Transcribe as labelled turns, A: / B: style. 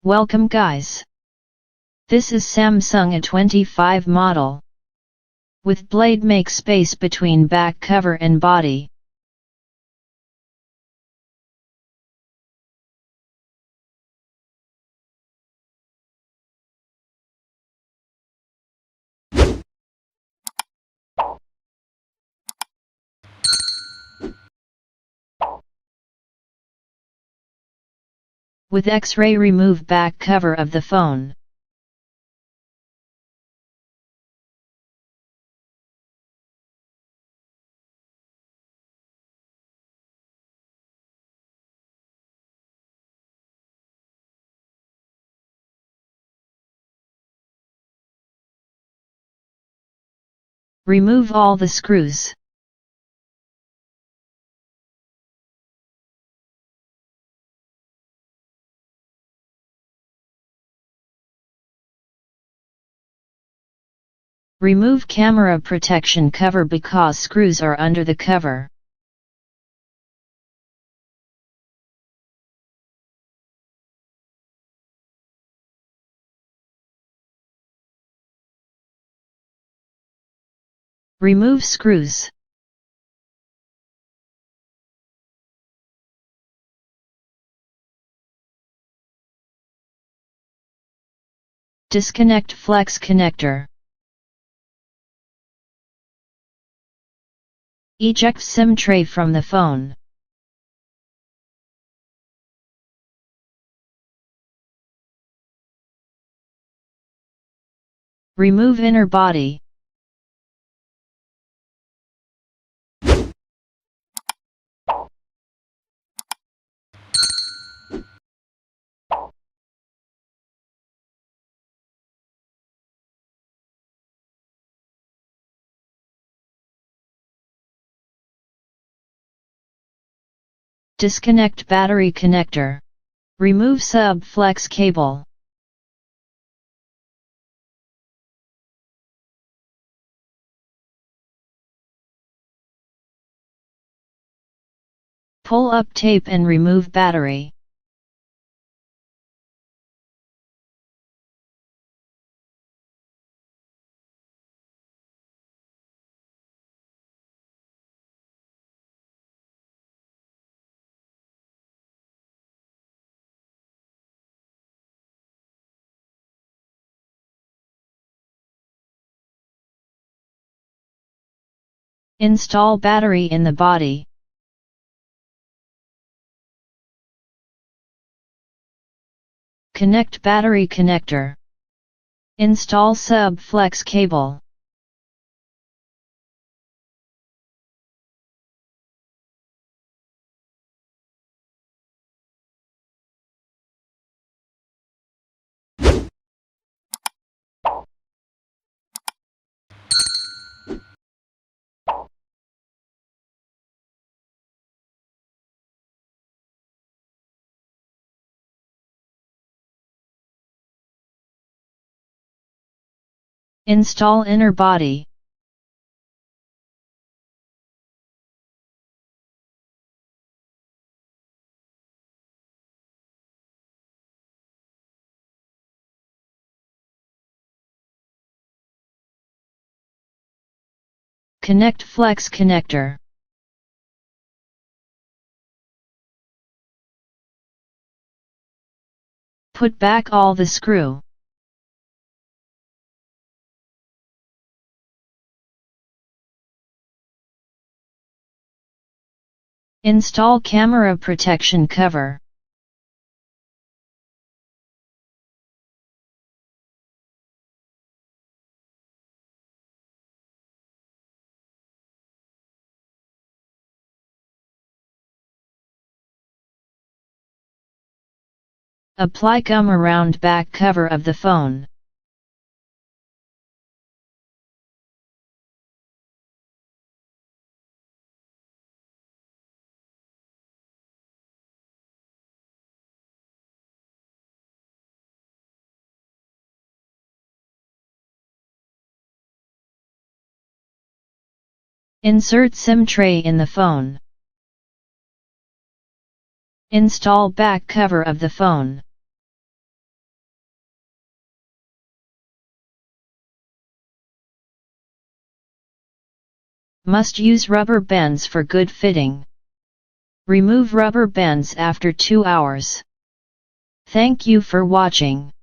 A: Welcome guys. This is Samsung A25 model. With blade make space between back cover and body. With X-ray remove back cover of the phone. Remove all the screws. Remove camera protection cover because screws are under the cover. Remove screws. Disconnect flex connector. Eject SIM tray from the phone. Remove inner body. Disconnect battery connector. Remove sub-flex cable. Pull up tape and remove battery. Install battery in the body. Connect battery connector. Install sub-flex cable. Install inner body. Connect flex connector. Put back all the screw. Install camera protection cover. Apply gum around back cover of the phone. Insert SIM tray in the phone. Install back cover of the phone. Must use rubber bands for good fitting. Remove rubber bands after 2 hours. Thank you for watching.